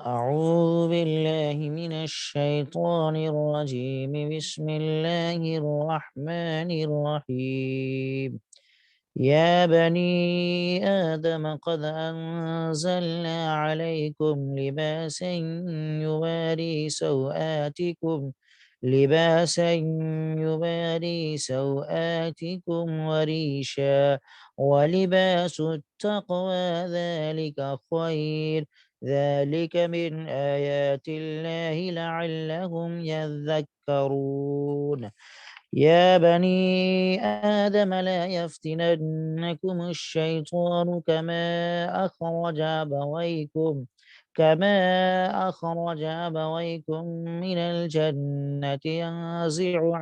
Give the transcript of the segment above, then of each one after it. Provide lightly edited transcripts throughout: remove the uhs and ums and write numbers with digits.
أعوذ بالله من الشيطان الرجيم بسم الله الرحمن الرحيم يا بني آدم قد أنزلنا عليكم لباسا يواري سوآتكم وريشا ولباس التقوى ذلك خير ذلك من آيات الله لعلهم يذكرون يا بني آدم لا يفتننكم الشيطان كما أخرج أبويكم من الجنة ينزع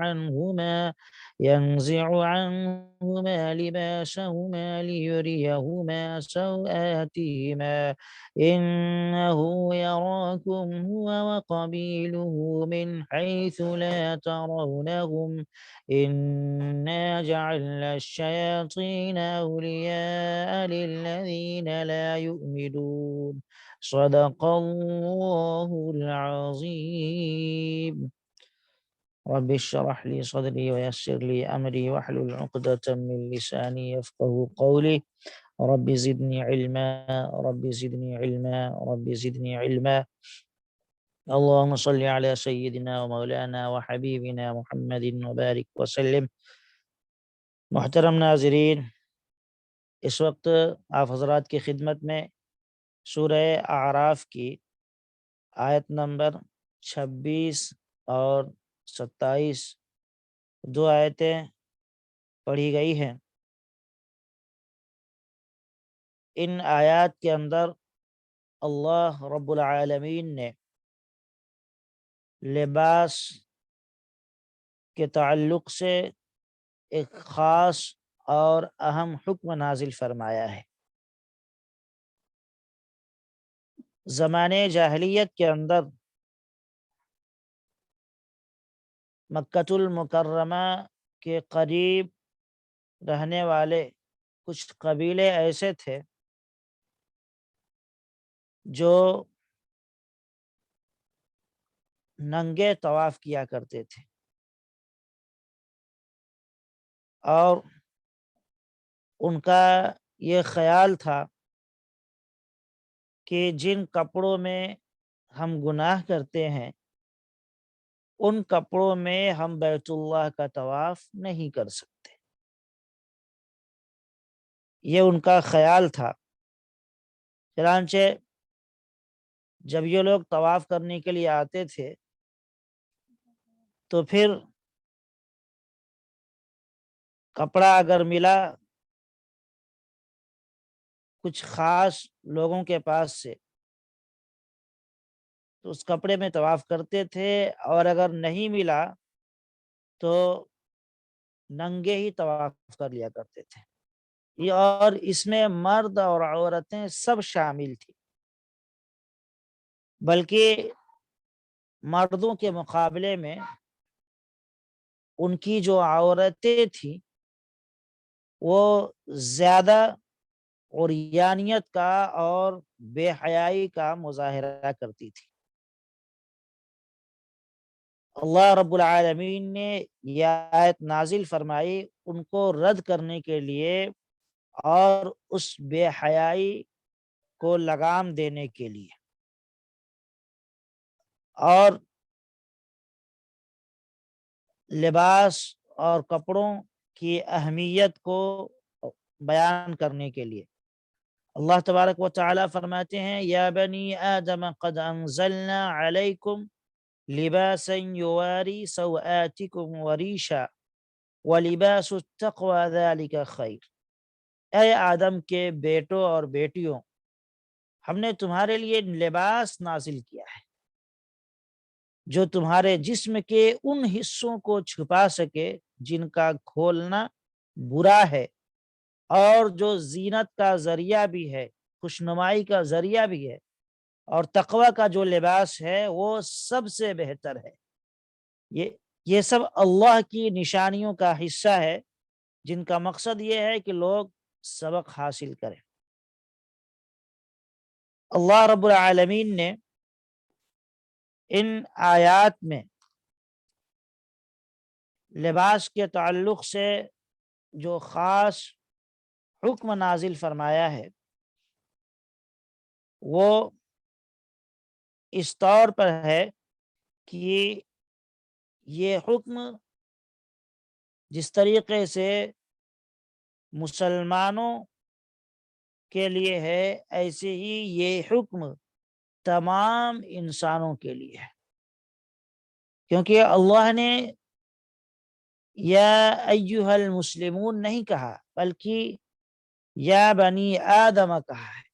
عنهما لباسهما ليريهما سوآتهما إنه يراكم هو وقبيله من حيث لا ترونهم إنا جعلنا الشياطين أولياء للذين لا يؤمنون صدق الله العظيم رب اشرح لي صدري ويسر لي أمري واحلل عقدة من لساني يفقه قولي رب زدني علما رب زدني علما رب زدني علما اللهم صل على سيدنا ومولانا وحبيبنا محمد وبارك وسلم. محترم ناظرین، اس وقت آپ حضرات کی خدمت میں سورہ اعراف کی آیت نمبر 26 اور 27 دو آیتیں پڑھی گئی ہیں۔ ان آیات کے اندر اللہ رب العالمین نے لباس کے تعلق سے ایک خاص اور اہم حکم نازل فرمایا ہے۔ زمانے جاہلیت کے اندر مکۃ المکرمہ کے قریب رہنے والے کچھ قبیلے ایسے تھے جو ننگے طواف کیا کرتے تھے، اور ان کا یہ خیال تھا کہ جن کپڑوں میں ہم گناہ کرتے ہیں ان کپڑوں میں ہم بیت اللہ کا طواف نہیں کر سکتے۔ یہ ان کا خیال تھا۔ چنانچہ جب یہ لوگ طواف کرنے کے لیے آتے تھے تو پھر کپڑا اگر ملا کچھ خاص لوگوں کے پاس سے تو اس کپڑے میں طواف کرتے تھے، اور اگر نہیں ملا تو ننگے ہی طواف کر لیا کرتے تھے۔ اور اس میں مرد اور عورتیں سب شامل تھی، بلکہ مردوں کے مقابلے میں ان کی جو عورتیں تھیں وہ زیادہ عریانیت کا اور بے حیائی کا مظاہرہ کرتی تھی۔ اللہ رب العالمین نے یہ آیت نازل فرمائی ان کو رد کرنے کے لیے اور اس بے حیائی کو لگام دینے کے لیے، اور لباس اور کپڑوں کی اہمیت کو بیان کرنے کے لیے۔ اللہ تبارک و تعالی فرماتے ہیں یا بنی آدم قد انزلنا علیکم لباسا یواری سوآتکم وریشا ولباس التقوی ذلک خیر۔ اے آدم کے بیٹوں اور بیٹیوں، ہم نے تمہارے لیے لباس نازل کیا ہے جو تمہارے جسم کے ان حصوں کو چھپا سکے جن کا کھولنا برا ہے، اور جو زینت کا ذریعہ بھی ہے، خوشنمائی کا ذریعہ بھی ہے، اور تقوی کا جو لباس ہے وہ سب سے بہتر ہے۔ یہ سب اللہ کی نشانیوں کا حصہ ہے جن کا مقصد یہ ہے کہ لوگ سبق حاصل کریں۔ اللہ رب العالمین نے ان آیات میں لباس کے تعلق سے جو خاص حکم نازل فرمایا ہے وہ اس طور پر ہے کہ یہ حکم جس طریقے سے مسلمانوں کے لیے ہے، ایسے ہی یہ حکم تمام انسانوں کے لیے ہے، کیونکہ اللہ نے یا ایھا المسلمون نہیں کہا، بلکہ یا بنی آدم کہا ہے،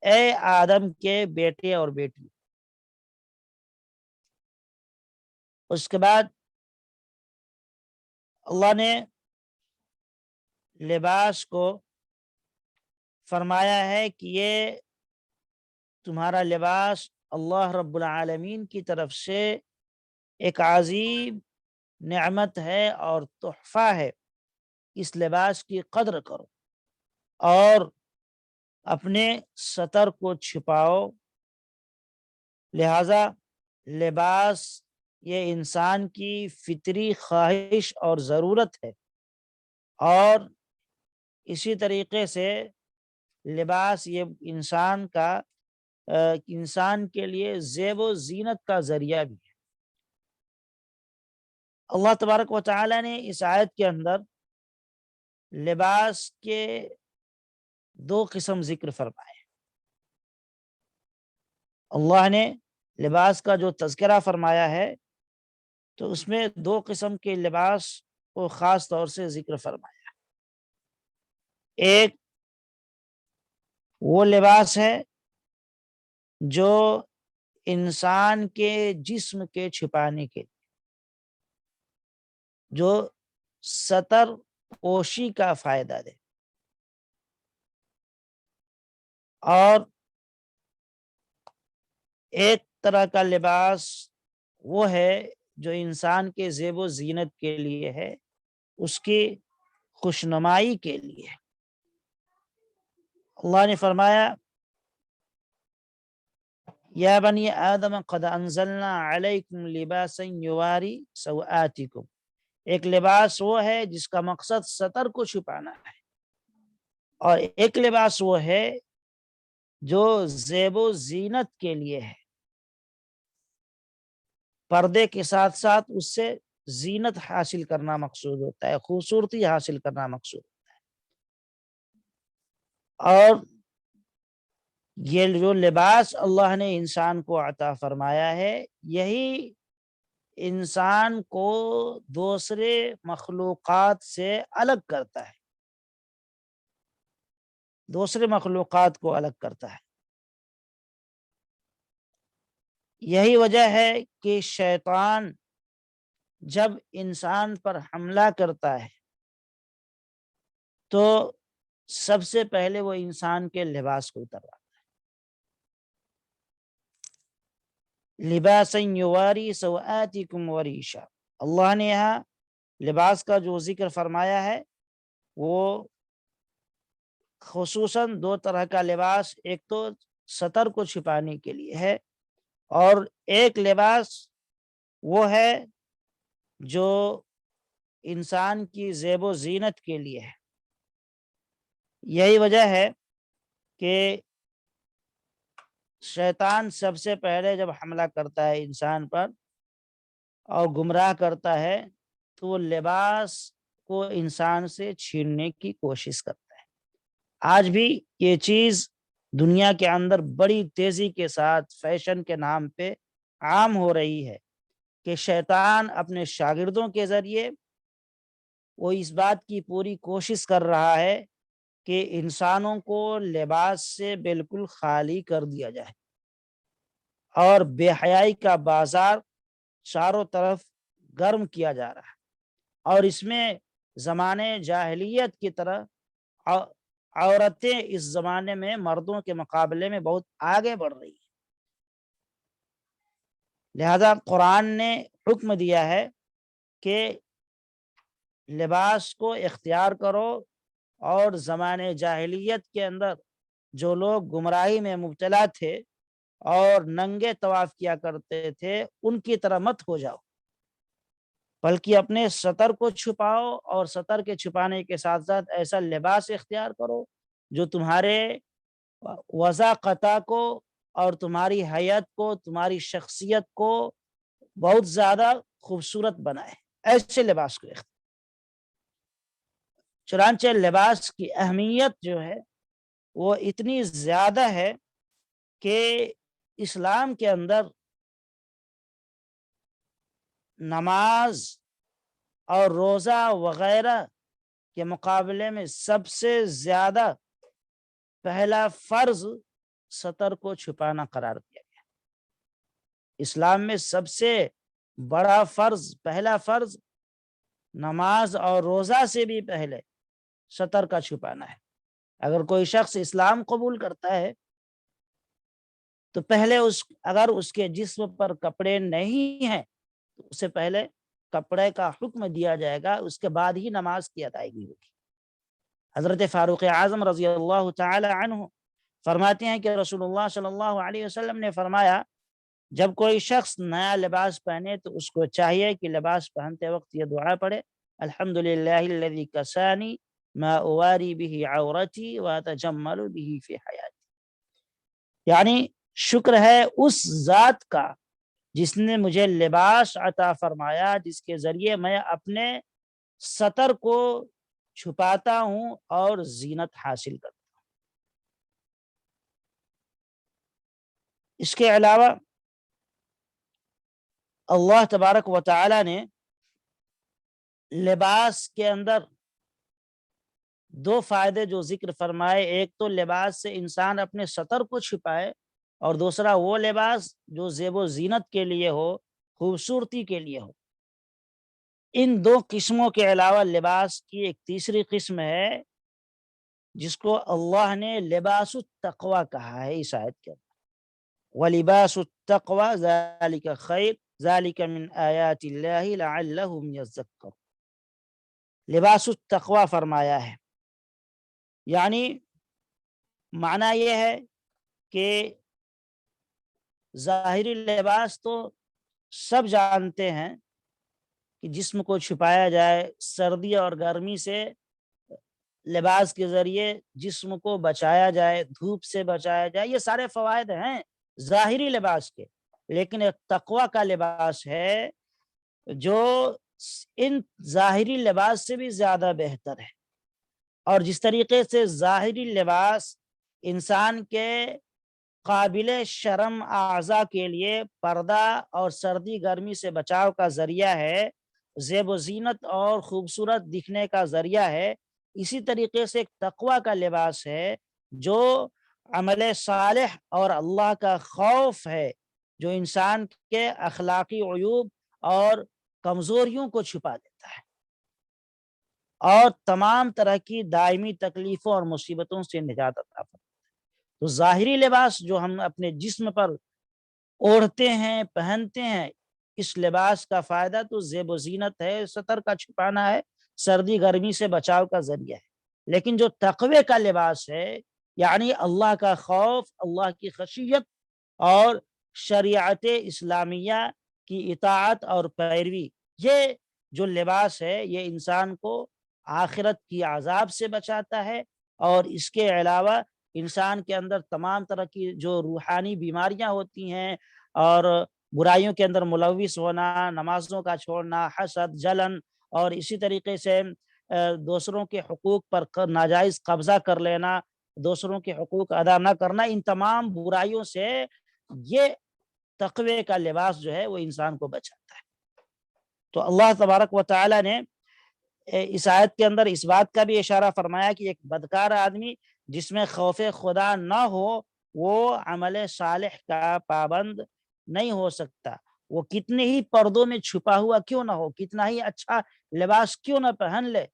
اے آدم کے بیٹے اور بیٹی۔ اس کے بعد اللہ نے لباس کو فرمایا ہے کہ یہ تمہارا لباس اللہ رب العالمین کی طرف سے ایک عظیم نعمت ہے اور تحفہ ہے، اس لباس کی قدر کرو اور اپنے ستر کو چھپاؤ۔ لہذا لباس یہ انسان کی فطری خواہش اور ضرورت ہے، اور اسی طریقے سے لباس یہ انسان کے لیے زیب و زینت کا ذریعہ بھی ہے۔ اللہ تبارک و تعالی نے اس آیت کے اندر لباس کے دو قسم ذکر فرمائے۔ اللہ نے لباس کا جو تذکرہ فرمایا ہے تو اس میں دو قسم کے لباس کو خاص طور سے ذکر فرمایا۔ ایک وہ لباس ہے جو انسان کے جسم کے چھپانے کے، جو ستر پوشی کا فائدہ دے، اور ایک طرح کا لباس وہ ہے جو انسان کے زیب و زینت کے لیے ہے، اس کی خوشنمائی کے لیے۔ اللہ نے فرمایا یا بنی آدم قد انزلنا علیکم لباسا یواری سوآتکم، ایک لباس وہ ہے جس کا مقصد ستر کو چھپانا ہے، اور ایک لباس وہ ہے جو زیب و زینت کے لیے ہے، پردے کے ساتھ ساتھ اس سے زینت حاصل کرنا مقصود ہوتا ہے، خوبصورتی حاصل کرنا مقصود ہوتا ہے۔ اور یہ جو لباس اللہ نے انسان کو عطا فرمایا ہے، یہی انسان کو دوسرے مخلوقات سے الگ کرتا ہے، دوسرے مخلوقات کو الگ کرتا ہے۔ یہی وجہ ہے کہ شیطان جب انسان پر حملہ کرتا ہے تو سب سے پہلے وہ انسان کے لباس کو اترواتا ہے۔ لباسا یواری سوآتکم وریشا، اللہ نے یہاں لباس کا جو ذکر فرمایا ہے وہ خصوصاً دو طرح کا لباس، ایک تو ستر کو چھپانے کے لیے ہے، اور ایک لباس وہ ہے جو انسان کی زیب و زینت کے لیے ہے۔ یہی وجہ ہے کہ شیطان سب سے پہلے جب حملہ کرتا ہے انسان پر اور گمراہ کرتا ہے تو وہ لباس کو انسان سے چھیننے کی کوشش کرتا ہے۔ آج بھی یہ چیز دنیا کے اندر بڑی تیزی کے ساتھ فیشن کے نام پہ عام ہو رہی ہے کہ شیطان اپنے شاگردوں کے ذریعے وہ اس بات کی پوری کوشش کر رہا ہے کہ انسانوں کو لباس سے بالکل خالی کر دیا جائے، اور بے حیائی کا بازار چاروں طرف گرم کیا جا رہا ہے، اور اس میں زمانے جاہلیت کی طرح عورتیں اس زمانے میں مردوں کے مقابلے میں بہت آگے بڑھ رہی ہیں۔ لہذا قرآن نے حکم دیا ہے کہ لباس کو اختیار کرو، اور زمانے جاہلیت کے اندر جو لوگ گمراہی میں مبتلا تھے اور ننگے طواف کیا کرتے تھے ان کی طرح مت ہو جاؤ، بلکہ اپنے سطر کو چھپاؤ، اور سطر کے چھپانے کے ساتھ ساتھ ایسا لباس اختیار کرو جو تمہارے وضاقتہ کو اور تمہاری حیت کو، تمہاری شخصیت کو بہت زیادہ خوبصورت بنائے، ایسے لباس کو اختیار۔ چنانچہ لباس کی اہمیت جو ہے وہ اتنی زیادہ ہے کہ اسلام کے اندر نماز اور روزہ وغیرہ کے مقابلے میں سب سے زیادہ پہلا فرض سطر کو چھپانا قرار دیا گیا۔ اسلام میں سب سے بڑا فرض، پہلا فرض نماز اور روزہ سے بھی پہلے سطر کا چھپانا ہے۔ اگر کوئی شخص اسلام قبول کرتا ہے تو پہلے اگر اس کے جسم پر کپڑے نہیں ہیں تو اسے پہلے کپڑے کا حکم دیا جائے گا، اس کے بعد ہی نماز کی ادائیگی ہوگی۔ حضرت فاروق اعظم رضی اللہ تعالی عنہ فرماتے ہیں کہ رسول اللہ صلی اللہ علیہ وسلم نے فرمایا، جب کوئی شخص نیا لباس پہنے تو اس کو چاہیے کہ لباس پہنتے وقت یہ دعا پڑھے، الحمدللہ الذی کسانی ما اواری به عورتی واتجمل به فی حیاتی، یعنی شکر ہے اس ذات کا جس نے مجھے لباس عطا فرمایا جس کے ذریعے میں اپنے سطر کو چھپاتا ہوں اور زینت حاصل کرتا ہوں۔ اس کے علاوہ اللہ تبارک و تعالی نے لباس کے اندر دو فائدے جو ذکر فرمائے، ایک تو لباس سے انسان اپنے سطر کو چھپائے، اور دوسرا وہ لباس جو زیب و زینت کے لیے ہو، خوبصورتی کے لیے ہو۔ ان دو قسموں کے علاوہ لباس کی ایک تیسری قسم ہے جس کو اللہ نے لباس التقوی کہا ہے اس آیت کے اندر، وَلِبَاسُ التَّقْوَى ذَلِكَ خَيْرٌ ذَلِكَ مِنْ آیَاتِ اللَّهِ لَعَلَّهُمْ يَذَّكَّرُونَ۔ لباس التقوی فرمایا ہے، یعنی معنی یہ ہے کہ ظاہری لباس تو سب جانتے ہیں کہ جسم کو چھپایا جائے، سردی اور گرمی سے لباس کے ذریعے جسم کو بچایا جائے، دھوپ سے بچایا جائے، یہ سارے فوائد ہیں ظاہری لباس کے۔ لیکن ایک تقوی کا لباس ہے جو ان ظاہری لباس سے بھی زیادہ بہتر ہے، اور جس طریقے سے ظاہری لباس انسان کے قابل شرم اعضاء کے لیے پردہ اور سردی گرمی سے بچاؤ کا ذریعہ ہے، زیب و زینت اور خوبصورت دکھنے کا ذریعہ ہے، اسی طریقے سے ایک تقوی کا لباس ہے جو عمل صالح اور اللہ کا خوف ہے، جو انسان کے اخلاقی عیوب اور کمزوریوں کو چھپا دیتا ہے اور تمام طرح کی دائمی تکلیفوں اور مصیبتوں سے نجات عطا فرماتا ہے۔ تو ظاہری لباس جو ہم اپنے جسم پر اوڑھتے ہیں، پہنتے ہیں، اس لباس کا فائدہ تو زیب و زینت ہے، سطر کا چھپانا ہے، سردی گرمی سے بچاؤ کا ذریعہ ہے۔ لیکن جو تقوی کا لباس ہے، یعنی اللہ کا خوف، اللہ کی خشیت اور شریعت اسلامیہ کی اطاعت اور پیروی، یہ جو لباس ہے یہ انسان کو آخرت کی عذاب سے بچاتا ہے، اور اس کے علاوہ انسان کے اندر تمام طرح کی جو روحانی بیماریاں ہوتی ہیں اور برائیوں کے اندر ملوث ہونا، نمازوں کا چھوڑنا، حسد، جلن، اور اسی طریقے سے دوسروں کے حقوق پر ناجائز قبضہ کر لینا، دوسروں کے حقوق ادا نہ کرنا، ان تمام برائیوں سے یہ تقوی کا لباس جو ہے وہ انسان کو بچاتا ہے۔ تو اللہ تبارک و تعالی نے اس آیت کے اندر اس بات کا بھی اشارہ فرمایا کہ ایک بدکار آدمی جس میں خوف خدا نہ ہو وہ عمل صالح کا پابند نہیں ہو سکتا، وہ کتنے ہی پردوں میں چھپا ہوا کیوں نہ ہو، کتنا ہی اچھا لباس کیوں نہ پہن لے،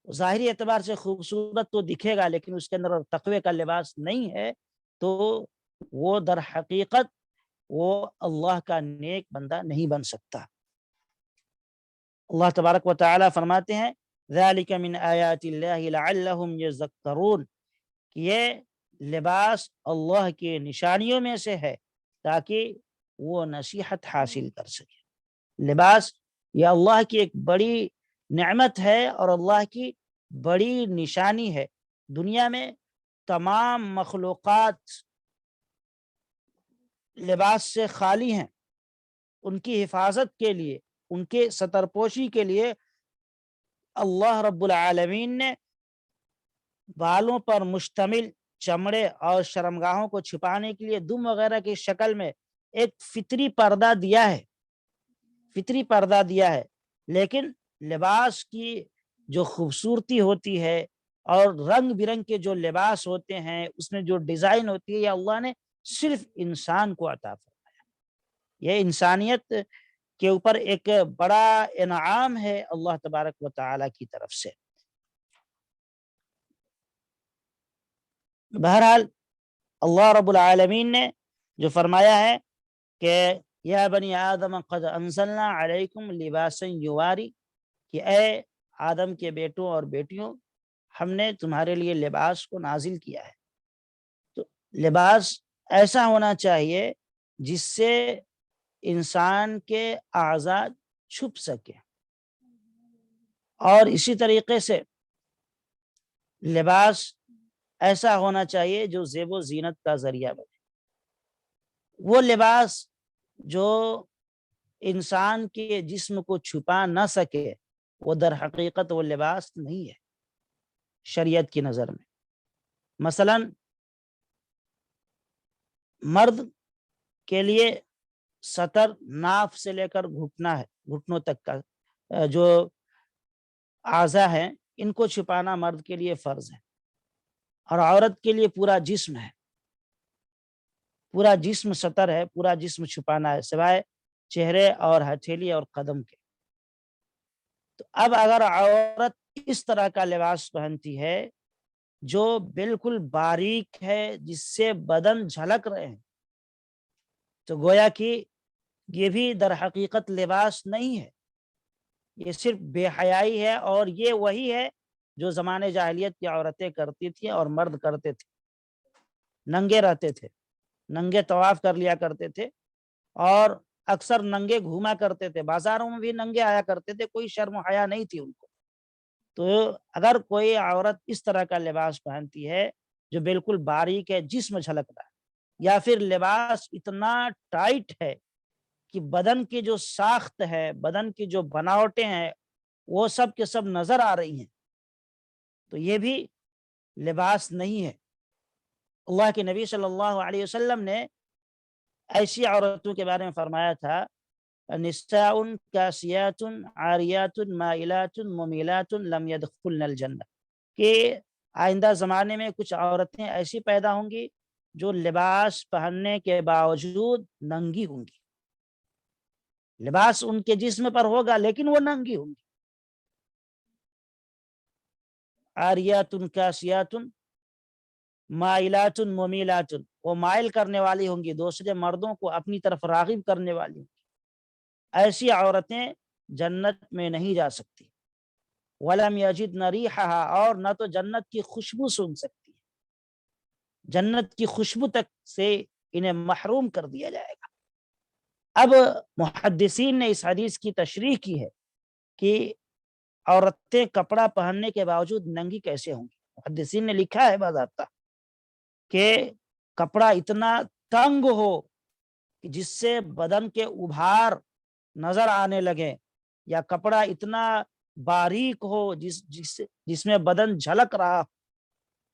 ظاہری اعتبار سے خوبصورت تو دکھے گا لیکن اس کے اندر تقوی کا لباس نہیں ہے تو وہ در حقیقت وہ اللہ کا نیک بندہ نہیں بن سکتا۔ اللہ تبارک و تعالی فرماتے ہیں ذالک من آیات اللہ لعلہم یذکرون، یہ لباس اللہ کے نشانیوں میں سے ہے تاکہ وہ نصیحت حاصل کر سکے۔ لباس یہ اللہ کی ایک بڑی نعمت ہے اور اللہ کی بڑی نشانی ہے۔ دنیا میں تمام مخلوقات لباس سے خالی ہیں۔ ان کی حفاظت کے لیے، ان کے ستر پوشی کے لیے اللہ رب العالمین نے بالوں پر مشتمل چمڑے اور شرمگاہوں کو چھپانے کے لیے دم وغیرہ کی شکل میں ایک فطری پردہ دیا ہے، فطری پردہ دیا ہے۔ لیکن لباس کی جو خوبصورتی ہوتی ہے اور رنگ برنگ کے جو لباس ہوتے ہیں، اس میں جو ڈیزائن ہوتی ہے، یہ اللہ نے صرف انسان کو عطا فرمایا۔ یہ انسانیت کے اوپر ایک بڑا انعام ہے اللہ تبارک و تعالی کی طرف سے۔ بہرحال اللہ رب العالمین نے جو فرمایا ہے کہ یا بنی آدم قد انزلنا علیکم لباسا یواری، کہ اے آدم کے بیٹوں اور بیٹیوں، ہم نے تمہارے لیے لباس کو نازل کیا ہے۔ تو لباس ایسا ہونا چاہیے جس سے انسان کے اعضاء چھپ سکے، اور اسی طریقے سے لباس ایسا ہونا چاہیے جو زیب و زینت کا ذریعہ بنے۔ وہ لباس جو انسان کے جسم کو چھپا نہ سکے، وہ در حقیقت وہ لباس نہیں ہے شریعت کی نظر میں۔ مثلا مرد کے لیے سطر ناف سے لے کر گھٹنا ہے، گھٹنوں تک کا جو اعضاء ہیں، ان کو چھپانا مرد کے لیے فرض ہے، اور عورت کے لیے پورا جسم ہے، پورا جسم سطر ہے، پورا جسم چھپانا ہے سوائے چہرے اور ہتھیلی اور قدم کے۔ تو اب اگر عورت اس طرح کا لباس پہنتی ہے جو بالکل باریک ہے، جس سے بدن جھلک رہے ہیں، تو گویا کہ یہ بھی در حقیقت لباس نہیں ہے، یہ صرف بے حیائی ہے، اور یہ وہی ہے جو زمانے جاہلیت کی عورتیں کرتی تھیں اور مرد کرتے تھے۔ ننگے رہتے تھے، ننگے طواف کر لیا کرتے تھے، اور اکثر ننگے گھوما کرتے تھے، بازاروں میں بھی ننگے آیا کرتے تھے، کوئی شرم و حیا نہیں تھی ان کو۔ تو اگر کوئی عورت اس طرح کا لباس پہنتی ہے جو بالکل باریک ہے، جسم جھلک رہا ہے، یا پھر لباس اتنا ٹائٹ ہے کہ بدن کی جو ساخت ہے، بدن کی جو بناوٹیں ہیں، وہ سب کے سب نظر آ رہی ہیں، تو یہ بھی لباس نہیں ہے۔ اللہ کے نبی صلی اللہ علیہ وسلم نے ایسی عورتوں کے بارے میں فرمایا تھا، نساء کاسیات عاریات مائلات ممیلات لم يدخلن الجنہ، کہ آئندہ زمانے میں کچھ عورتیں ایسی پیدا ہوں گی جو لباس پہننے کے باوجود ننگی ہوں گی۔ لباس ان کے جسم پر ہوگا لیکن وہ ننگی ہوں گی۔ عاریات کاسیات مائلات ممیلات، وہ مائل کرنے والی ہوں گی، دوسرے مردوں کو اپنی طرف راغب کرنے والی ہوں گی۔ ایسی عورتیں جنت میں نہیں جا سکتی۔ وَلَمْ يَجِدْنَ رِيحَهَا، اور نہ تو جنت کی خوشبو سن سکتی ہے، جنت کی خوشبو تک سے انہیں محروم کر دیا جائے گا۔ اب محدثین نے اس حدیث کی تشریح کی ہے کہ عورتیں کپڑا پہننے کے باوجود ننگی کیسے ہوں گی۔ محدثین نے لکھا ہے باضابطہ کہ کپڑا اتنا تنگ ہو کہ جس سے بدن کے ابھار نظر آنے لگے، یا کپڑا اتنا باریک ہو جس میں بدن جھلک رہا،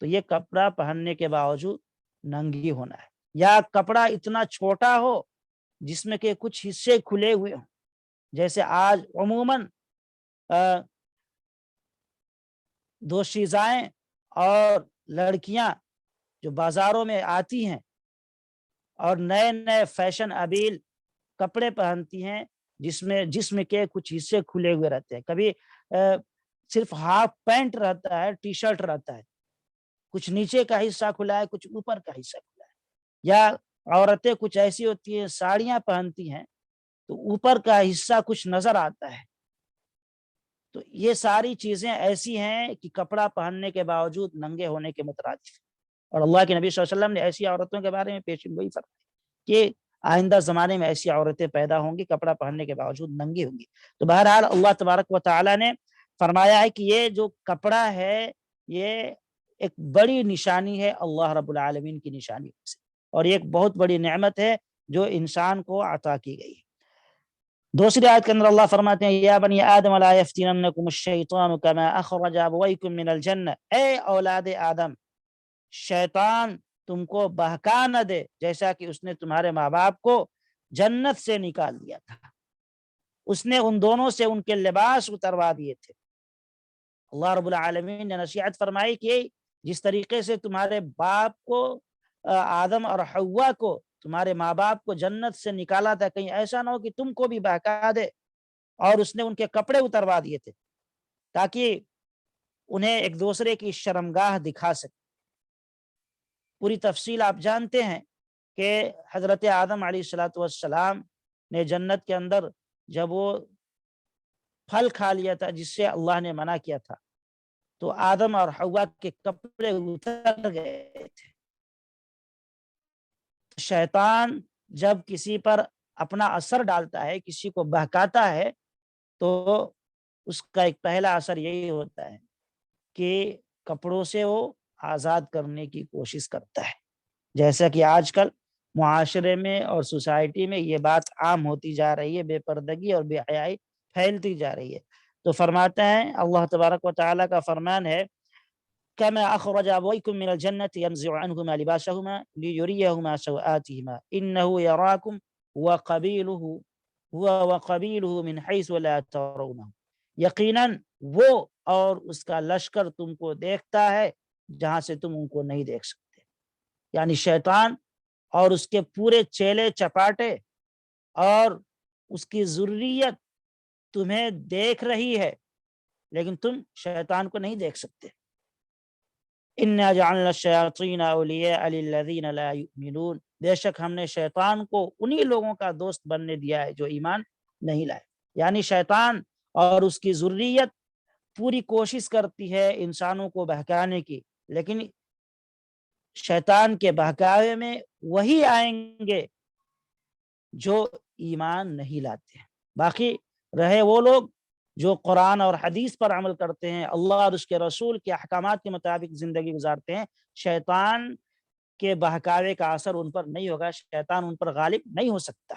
تو یہ کپڑا پہننے کے باوجود ننگی ہونا ہے۔ یا کپڑا اتنا چھوٹا ہو جس میں کہ کچھ حصے کھلے ہوئے ہوں، جیسے آج عموماً دوشیزائیں اور لڑکیاں جو بازاروں میں آتی ہیں اور نئے نئے فیشن ابیل کپڑے پہنتی ہیں جس میں کے کچھ حصے کھلے ہوئے رہتے ہیں، کبھی صرف ہاف پینٹ رہتا ہے، ٹی شرٹ رہتا ہے، کچھ نیچے کا حصہ کھلا ہے، کچھ اوپر کا حصہ کھلا ہے۔ یا عورتیں کچھ ایسی ہوتی ہیں، ساڑیاں پہنتی ہیں تو اوپر کا حصہ کچھ نظر آتا ہے۔ تو یہ ساری چیزیں ایسی ہیں کہ کپڑا پہننے کے باوجود ننگے ہونے کے مترادف۔ اور اللہ کے نبی صلی اللہ علیہ وسلم نے ایسی عورتوں کے بارے میں پیشین گوئی فرمائی کہ آئندہ زمانے میں ایسی عورتیں پیدا ہوں گی کپڑا پہننے کے باوجود ننگی ہوں گی۔ تو بہرحال اللہ تبارک و تعالیٰ نے فرمایا ہے کہ یہ جو کپڑا ہے یہ ایک بڑی نشانی ہے اللہ رب العالمین کی نشانی سے، اور یہ ایک بہت بڑی نعمت ہے جو انسان کو عطا کی گئی ہے۔ دوسری آیت کے اندر اللہ فرماتے ہیں یا بنی آدم لا یفتننکم الشیطان کما اخرج ابویکم من الجنہ، اے اولاد آدم شیطان تم کو بہکا نہ دے جیسا کہ اس نے تمہارے ماں باپ کو جنت سے نکال دیا تھا، اس نے ان دونوں سے ان کے لباس اتروا دیے تھے۔ اللہ رب العالمین نے نصیحت فرمائی کہ جس طریقے سے تمہارے باپ کو آدم اور حوا کو تمہارے ماں باپ کو جنت سے نکالا تھا، کہیں ایسا نہ ہو کہ تم کو بھی بہکا دے، اور اس نے ان کے کپڑے اتروا دیے تھے تاکہ انہیں ایک دوسرے کی شرمگاہ دکھا سکے۔ پوری تفصیل آپ جانتے ہیں کہ حضرت آدم علیہ السلام نے جنت کے اندر جب وہ پھل کھا لیا تھا جس سے اللہ نے منع کیا تھا، تو آدم اور حوا کے کپڑے اتر گئے تھے۔ شیطان جب کسی پر اپنا اثر ڈالتا ہے، کسی کو بہکاتا ہے، تو اس کا ایک پہلا اثر یہی ہوتا ہے کہ کپڑوں سے وہ آزاد کرنے کی کوشش کرتا ہے، جیسا کہ آج کل معاشرے میں اور سوسائٹی میں یہ بات عام ہوتی جا رہی ہے، بے پردگی اور بے حیائی پھیلتی جا رہی ہے۔ تو فرماتا ہے اللہ تبارک و تعالیٰ کا فرمان ہے كما أخرج أبويكم من الجنة ينزع عنهما لباسهما ليريهما سوآتهما إنه يراكم وقبيله من حيث لا ترونه، یقیناً وہ اور اس کا لشکر تم کو دیکھتا ہے جہاں سے تم ان کو نہیں دیکھ سکتے، یعنی شیطان اور اس کے پورے چیلے چپاٹے اور اس کی ذریت تمہیں دیکھ رہی ہے لیکن تم شیطان کو نہیں دیکھ سکتے۔ اِنَّا جَعَلْنَا الشَّيَاطِينَ أَوْلِيَاءَ لِلَّذِينَ لَا يُؤْمِنُونَ، بے شک ہم نے شیطان کو انہی لوگوں کا دوست بننے دیا ہے جو ایمان نہیں لائے۔ یعنی شیطان اور اس کی ذریت پوری کوشش کرتی ہے انسانوں کو بہکانے کی، لیکن شیطان کے بہکاوے میں وہی آئیں گے جو ایمان نہیں لاتے ہیں، باقی رہے وہ لوگ جو قرآن اور حدیث پر عمل کرتے ہیں، اللہ اور اس کے رسول کے احکامات کے مطابق زندگی گزارتے ہیں، شیطان کے بہکاوے کا اثر ان پر نہیں ہوگا، شیطان ان پر غالب نہیں ہو سکتا۔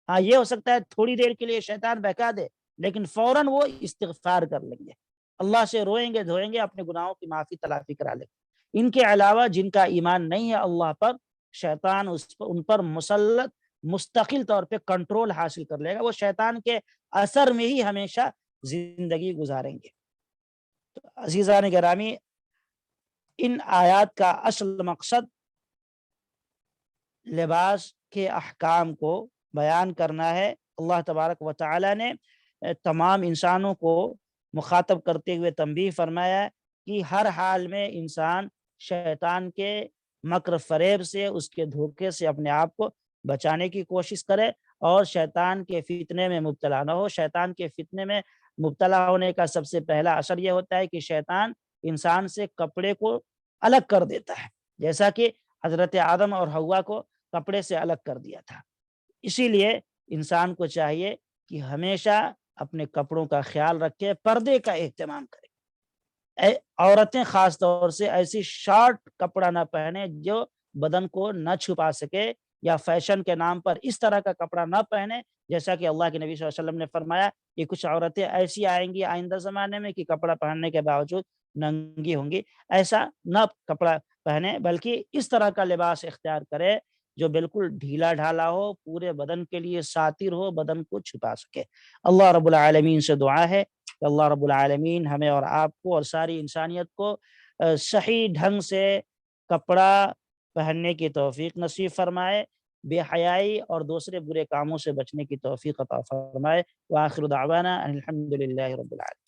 ہاں یہ ہو سکتا ہے تھوڑی دیر کے لیے شیطان بہکا دے، لیکن فوراً وہ استغفار کر لیں گے، اللہ سے روئیں گے دھوئیں گے، اپنے گناہوں کی معافی تلافی کرا لیں گے۔ ان کے علاوہ جن کا ایمان نہیں ہے اللہ پر، شیطان ان پر مسلط مستقل طور پہ کنٹرول حاصل کر لے گا، وہ شیطان کے اثر میں ہی ہمیشہ زندگی گزاریں گے۔ تو عزیزان گرامی، ان آیات کا اصل مقصد لباس کے احکام کو بیان کرنا ہے۔ اللہ تبارک و تعالی نے تمام انسانوں کو مخاطب کرتے ہوئے تنبیہ فرمایا ہے کہ ہر حال میں انسان شیطان کے مکر فریب سے، اس کے دھوکے سے اپنے آپ کو بچانے کی کوشش کرے اور شیطان کے فتنے میں مبتلا نہ ہو۔ شیطان کے فتنے میں مبتلا ہونے کا سب سے پہلا اثر یہ ہوتا ہے کہ شیطان انسان سے کپڑے کو الگ کر دیتا ہے، جیسا کہ حضرت آدم اور حوا کو کپڑے سے الگ کر دیا تھا۔ اسی لیے انسان کو چاہیے کہ ہمیشہ اپنے کپڑوں کا خیال رکھے، پردے کا اہتمام کرے۔ عورتیں خاص طور سے ایسی شارٹ کپڑا نہ پہنے جو بدن کو نہ چھپا سکے، یا فیشن کے نام پر اس طرح کا کپڑا نہ پہنے جیسا کہ اللہ کے نبی صلی اللہ علیہ وسلم نے فرمایا کہ کچھ عورتیں ایسی آئیں گی آئندہ زمانے میں کہ کپڑا پہننے کے باوجود ننگی ہوں گی۔ ایسا نہ کپڑا پہنے، بلکہ اس طرح کا لباس اختیار کرے جو بالکل ڈھیلا ڈھالا ہو، پورے بدن کے لیے ساتر ہو، بدن کو چھپا سکے۔ اللہ رب العالمین سے دعا ہے کہ اللہ رب العالمین ہمیں اور آپ کو اور ساری انسانیت کو صحیح ڈھنگ سے کپڑا پہننے کی توفیق نصیب فرمائے، بے حیائی اور دوسرے برے کاموں سے بچنے کی توفیق عطا فرمائے۔ وآخر دعوانا ان الحمد للہ رب العالمین۔